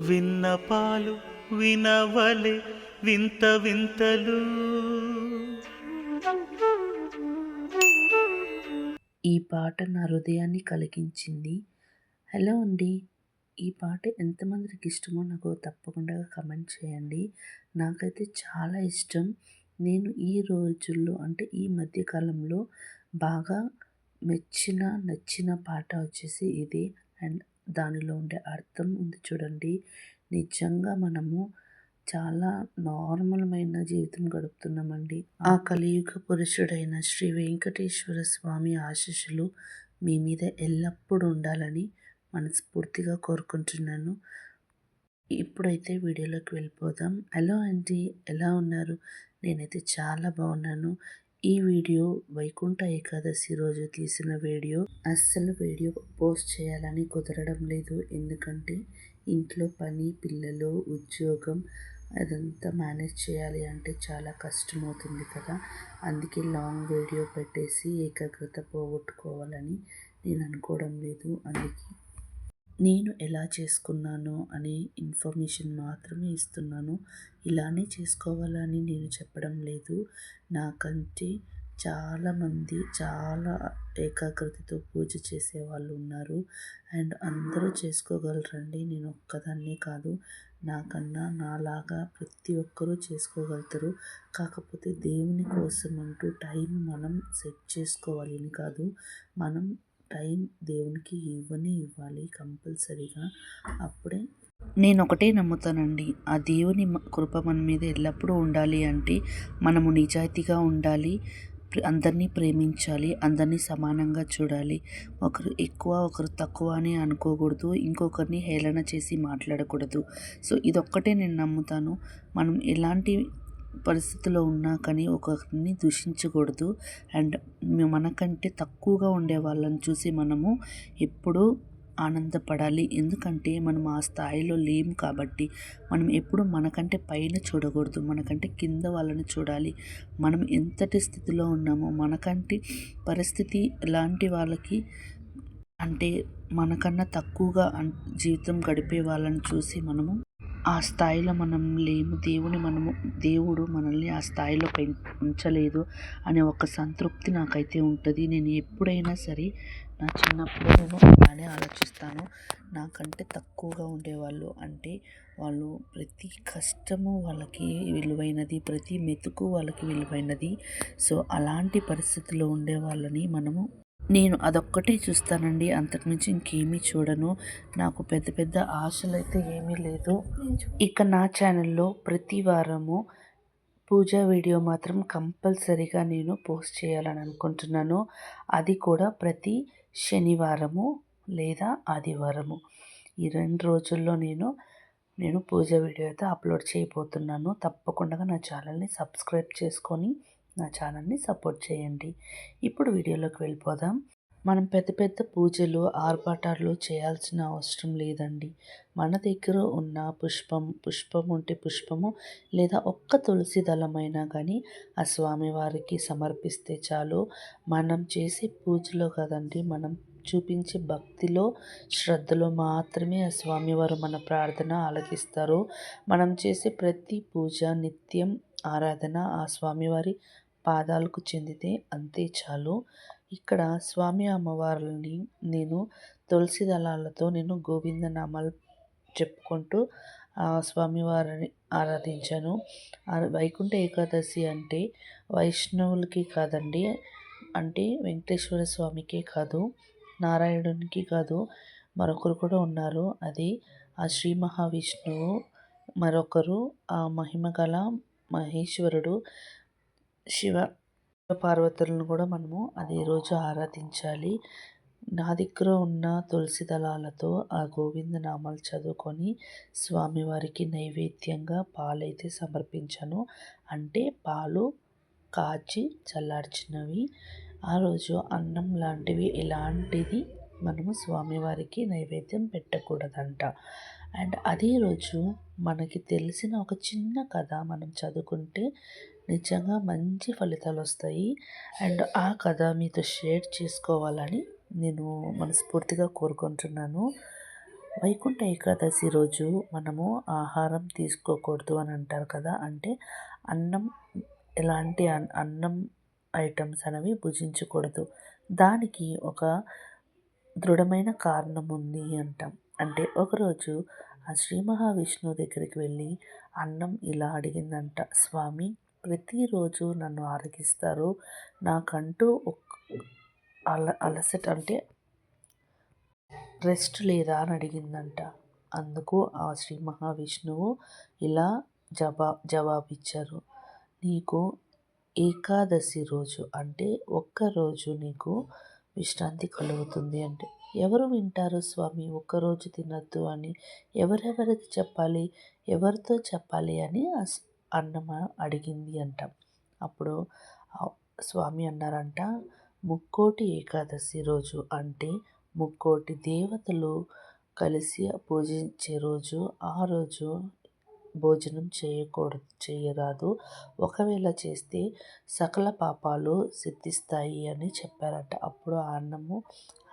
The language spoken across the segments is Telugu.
విన్నపాలు వినవలే వింత వింతలు. ఈ పాట నా హృదయాన్ని కలిగించింది. హలో అండి, ఈ పాట ఎంతమందికి ఇష్టమో నాకు తప్పకుండా కమెంట్ చేయండి. నాకైతే చాలా ఇష్టం. నేను ఈ రోజుల్లో అంటే ఈ మధ్యకాలంలో బాగా నచ్చిన పాట వచ్చేసి ఇదే. అండ్ దానిలో ఉండే అర్థం ఉంది చూడండి. నిజంగా మనము చాలా నార్మల్మైన జీవితం గడుపుతున్నామండి. ఆ కలియుగ పురుషుడైన శ్రీ వెంకటేశ్వర స్వామి ఆశీస్సులు మీ మీద ఎల్లప్పుడూ ఉండాలని మనస్ఫూర్తిగా కోరుకుంటున్నాను. ఇప్పుడైతే వీడియోలోకి వెళ్ళిపోదాం. హలో అండి, ఎలా ఉన్నారు? నేనైతే చాలా బాగున్నాను. ఈ వీడియో వైకుంఠ ఏకాదశి రోజు తీసిన వీడియో. అస్సలు వీడియో పోస్ట్ చేయాలని కుదరడం లేదు. ఎందుకంటే ఇంట్లో పని, పిల్లలు, ఉద్యోగం అదంతా మేనేజ్ చేయాలి అంటే చాలా కష్టమవుతుంది కదా. అందుకే లాంగ్ వీడియో పెట్టేసి ఏకాగ్రత పోగొట్టుకోవాలని నేను అనుకోవడం లేదు. అందుకే నేను ఎలా చేసుకున్నానో అనే ఇన్ఫర్మేషన్ మాత్రమే ఇస్తున్నాను. ఇలానే చేసుకోవాలని నేను చెప్పడం లేదు. నాకంటే చాలామంది చాలా ఏకాగ్రతతో పూజ చేసేవాళ్ళు ఉన్నారు. అండ్ అందరూ చేసుకోగలరండి. నేను ఒక్కదాన్నే కాదు, నాకన్నా నాలాగా ప్రతి ఒక్కరూ చేసుకోగలుగుతారు. కాకపోతే దేవుని కోసం అంటూ టైం మనం సెట్ చేసుకోవాలి అని కాదు, మనం టైం దేవునికి ఇవ్వాలి కంపల్సరీగా. అప్పుడే నేను ఒకటే నమ్ముతానండి, ఆ దేవుని కృప మన మీద ఎల్లప్పుడూ ఉండాలి అంటే మనము నిజాయితీగా ఉండాలి, అందరినీ ప్రేమించాలి, అందరినీ సమానంగా చూడాలి. ఒకరు ఎక్కువ ఒకరు తక్కువ అని అనుకోకూడదు, ఇంకొకరిని హేళన చేసి మాట్లాడకూడదు. సో ఇదొక్కటే నేను నమ్ముతాను. మనం ఎలాంటి పరిస్థితిలో ఉన్నా కానీ ఒకరిని దూషించకూడదు. అండ్ మనకంటే తక్కువగా ఉండే వాళ్ళని చూసి మనము ఎప్పుడూ ఆనందపడాలి. ఎందుకంటే మనం ఆ స్థాయిలో లేము కాబట్టి మనం ఎప్పుడు మనకంటే పైన చూడకూడదు, మనకంటే కింద వాళ్ళని చూడాలి. మనం ఎంతటి స్థితిలో ఉన్నామో మనకంటే పరిస్థితి ఎలాంటి వాళ్ళకి అంటే మనకన్నా తక్కువగా జీవితం గడిపే వాళ్ళని చూసి మనము ఆ స్థాయిలో మనం లేము. దేవుడు మనల్ని ఆ స్థాయిలో ఉంచలేదు అనే ఒక సంతృప్తి నాకైతే ఉంటుంది. నేను ఎప్పుడైనా సరే నా చిన్నప్పుడు నేను అలానే ఆలోచిస్తాను. నాకంటే తక్కువగా ఉండేవాళ్ళు అంటే వాళ్ళు ప్రతి కష్టము వాళ్ళకి విలువైనది, ప్రతి మెతుకు వాళ్ళకి విలువైనది. సో అలాంటి పరిస్థితుల్లో ఉండే వాళ్ళని నేను అదొక్కటే చూస్తానండి. అంతకుమించి ఇంకేమీ చూడను. నాకు పెద్ద పెద్ద ఆశలు అయితే ఏమీ లేదు. ఇక నా ఛానల్లో ప్రతి వారము పూజా వీడియో మాత్రం కంపల్సరీగా నేను పోస్ట్ చేయాలని అనుకుంటున్నాను. అది కూడా ప్రతి శనివారము లేదా ఆదివారము, ఈ 2 రోజుల్లో నేను పూజ వీడియో అయితే అప్లోడ్ చేయబోతున్నాను. తప్పకుండా నా ఛానల్ని సబ్స్క్రైబ్ చేసుకొని నా ఛానల్ని సపోర్ట్ చేయండి. ఇప్పుడు వీడియోలోకి వెళ్ళిపోదాం. మనం పెద్ద పెద్ద పూజలు, ఆర్భాటాలు చేయాల్సిన అవసరం లేదండి. మన దగ్గర ఉన్న పుష్పం ఉంటే పుష్పము లేదా ఒక్క తులసి దళమైనా కానీ ఆ స్వామివారికి సమర్పిస్తే చాలు. మనం చేసే పూజలో కదండి, మనం చూపించే భక్తిలో, శ్రద్ధలో మాత్రమే ఆ స్వామివారు మన ప్రార్థన ఆలకిస్తారు. మనం చేసే ప్రతి పూజ, నిత్యం ఆరాధన ఆ స్వామివారి పాదాలకు చెందితే అంతే చాలు. ఇక్కడ స్వామి అమ్మవార్లని నేను తులసి దళాలతో గోవిందనామాలు చెప్పుకుంటూ స్వామివారిని ఆరాధించాను. వైకుంఠ ఏకాదశి అంటే వైష్ణవులకి కాదండి, అంటే వెంకటేశ్వర స్వామికే కాదు, నారాయణునికి కాదు, మరొకరు కూడా ఉన్నారు. అది ఆ శ్రీ మహావిష్ణువు. మరొకరు ఆ మహిమగల మహేశ్వరుడు శివ పార్వతులను కూడా మనము అదే రోజు ఆరాధించాలి. నా దగ్గర ఉన్న తులసి దళాలతో ఆ గోవింద నామాలు చదువుకొని స్వామివారికి నైవేద్యంగా పాలైతే సమర్పించాను. అంటే పాలు కాచి చల్లార్చినవి. ఆ రోజు అన్నం లాంటివి ఎలాంటిది మనము స్వామివారికి నైవేద్యం పెట్టకూడదంట. అండ్ అదే రోజు మనకి తెలిసిన ఒక చిన్న కథ మనం చదువుకుంటే నిజంగా మంచి ఫలితాలు వస్తాయి. అండ్ ఆ కథ మీతో షేర్ చేసుకోవాలని నేను మనస్ఫూర్తిగా కోరుకుంటున్నాను. వైకుంఠ ఏకాదశి రోజు మనము ఆహారం తీసుకోకూడదు అని అంటారు కదా. అంటే అన్నం, ఎలాంటి అన్నం ఐటమ్స్ అనేవి భుజించకూడదు. దానికి ఒక దృఢమైన కారణం ఉంది అంటాం. అంటే ఒకరోజు ఆ శ్రీ మహావిష్ణువు దగ్గరికి వెళ్ళి అన్నం ఇలా అడిగిందంట, స్వామి ప్రతిరోజు నన్ను ఆరగిస్తారు, నాకంటూ అలసట అంటే రెస్ట్ లేదా అని అడిగిందంట. అందుకు ఆ శ్రీ మహావిష్ణువు ఇలా జవాబిచ్చారు, నీకు ఏకాదశి రోజు అంటే ఒక్కరోజు నీకు విశ్రాంతి కలుగుతుంది. అంటే ఎవరు వింటారు స్వామి, ఒక్కరోజు తినద్దు అని ఎవరెవరికి చెప్పాలి, ఎవరితో చెప్పాలి అని అన్నమ అడిగింది అంట. అప్పుడు స్వామి అన్నారంట, ముక్కోటి ఏకాదశి రోజు అంటే ముక్కోటి దేవతలు కలిసి పూజించే రోజు, ఆ రోజు భోజనం చేయరాదు, ఒకవేళ చేస్తే సకల పాపాలు సిద్ధిస్తాయి అని చెప్పారంట. అప్పుడు ఆ అన్నము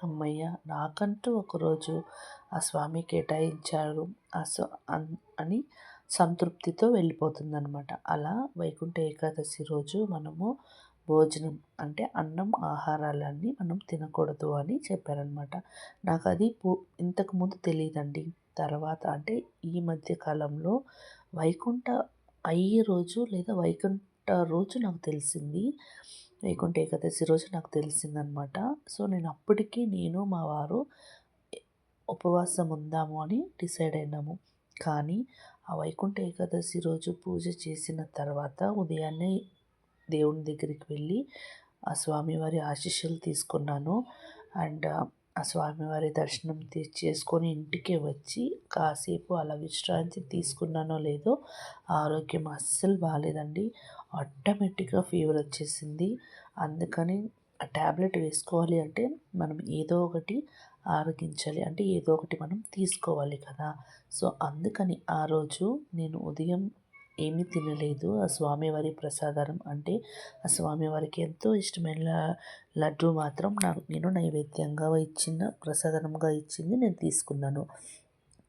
అమ్మయ్య, నాకంటూ ఒకరోజు ఆ స్వామి కేటాయించారు అని సంతృప్తితో వెళ్ళిపోతుందన్నమాట. అలా వైకుంఠ ఏకాదశి రోజు మనము భోజనం అంటే అన్నం, ఆహారాలన్నీ మనం తినకూడదు అని చెప్పారనమాట. నాకు అది ఇంతకుముందు తెలియదండి. తర్వాత అంటే ఈ మధ్య కాలంలో వైకుంఠ అయ్యే రోజు లేదా వైకుంఠ రోజు నాకు తెలిసింది, వైకుంఠ ఏకాదశి రోజు నాకు తెలిసిందనమాట. సో నేను మా వారు ఉపవాసం ఉందాము అని డిసైడ్ అయినాము. కానీ ఆ వైకుంఠ ఏకాదశి రోజు పూజ చేసిన తర్వాత ఉదయాన్నే దేవుని దగ్గరికి వెళ్ళి ఆ స్వామివారి ఆశీస్సులు తీసుకున్నాను. అండ్ ఆ స్వామివారి దర్శనం చేసుకొని ఇంటికి వచ్చి కాసేపు అలా విశ్రాంతి తీసుకున్నానో లేదో ఆరోగ్యం అస్సలు బాగాలేదండి. ఆటోమేటిక్గా ఫీవర్ వచ్చేసింది. అందుకని ఆ ట్యాబ్లెట్ వేసుకోవాలి అంటే మనం ఏదో ఒకటి ఆరగించాలి, అంటే ఏదో ఒకటి మనం తీసుకోవాలి కదా. సో అందుకని ఆ రోజు నేను ఉదయం ఏమీ తినలేదు. ఆ స్వామివారి ప్రసాదం అంటే ఆ స్వామివారికి ఎంతో ఇష్టమైన లడ్డు మాత్రం నేను నైవేద్యంగా ప్రసాదంగా ఇచ్చింది నేను తీసుకున్నాను.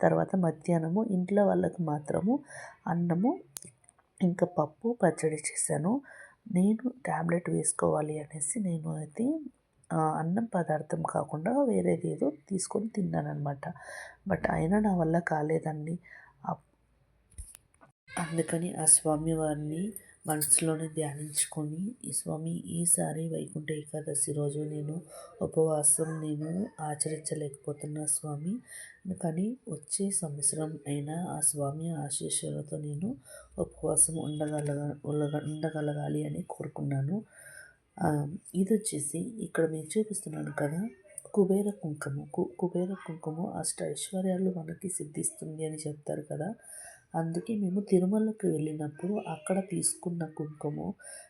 తర్వాత మధ్యాహ్నము ఇంట్లో వాళ్ళకు మాత్రము అన్నము ఇంకా పప్పు, పచ్చడి చేశాను. నేను ట్యాబ్లెట్ వేసుకోవాలి అనేసి నేను అయితే అన్నం పదార్థం కాకుండా వేరేది ఏదో తీసుకొని తిన్నానమాట. బట్ అయినా నా వల్ల కాలేదండి. అందుకని ఆ స్వామివారిని మనసులోనే ధ్యానించుకొని, ఈ స్వామి ఈసారి వైకుంఠ ఏకాదశి రోజు నేను ఉపవాసం ఆచరించలేకపోతున్నా స్వామి, కానీ వచ్చే సంవత్సరం అయినా ఆ స్వామి ఆశీస్సులతో నేను ఉపవాసం ఉండగలగాలి అని కోరుకున్నాను. ఇది వచ్చేసి ఇక్కడ మీరు చూపిస్తున్నాను కదా, కుబేర కుంకుమ. కుబేర కుంకుమ ఐశ్వర్యాలు మనకి సిద్ధిస్తుంది అని చెప్తారు కదా. అందుకే మేము తిరుమలకి వెళ్ళినప్పుడు అక్కడ తీసుకున్న కుంకుమ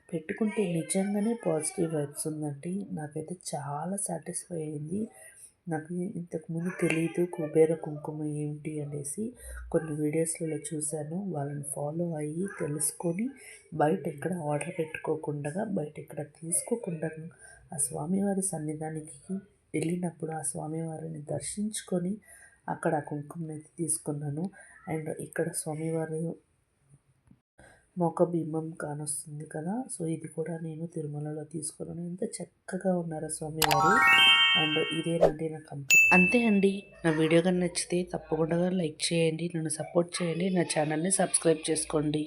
పెట్టుకుంటే నిజంగానే పాజిటివ్ వైబ్స్ ఉందండి. నాకైతే చాలా సాటిస్ఫై అయింది. నాకు ఇంతకుముందు తెలీదు కుబేర కుంకుమ ఏమిటి అనేసి. కొన్ని వీడియోస్లలో చూశాను, వాళ్ళని ఫాలో అయ్యి తెలుసుకొని బయట ఎక్కడ ఆర్డర్ పెట్టుకోకుండా, బయట ఎక్కడ తీసుకోకుండా ఆ స్వామివారి సన్నిధానికి వెళ్ళినప్పుడు ఆ స్వామివారిని దర్శించుకొని అక్కడ ఆ కుంకుమనైతే తీసుకున్నాను. అండ్ ఇక్కడ స్వామివారి మోకబింబం కానొస్తుంది కదా, సో ఇది కూడా నేను తిరుమలలో తీసుకున్నాను. ఎంత చక్కగా ఉన్నారో స్వామివారు. అండ్ ఇదేనండి నా కంప్లీట్. అంతే అండి. నా వీడియో కానీ నచ్చితే తప్పకుండా లైక్ చేయండి, నన్ను సపోర్ట్ చేయండి, నా ఛానల్ని సబ్స్క్రైబ్ చేసుకోండి.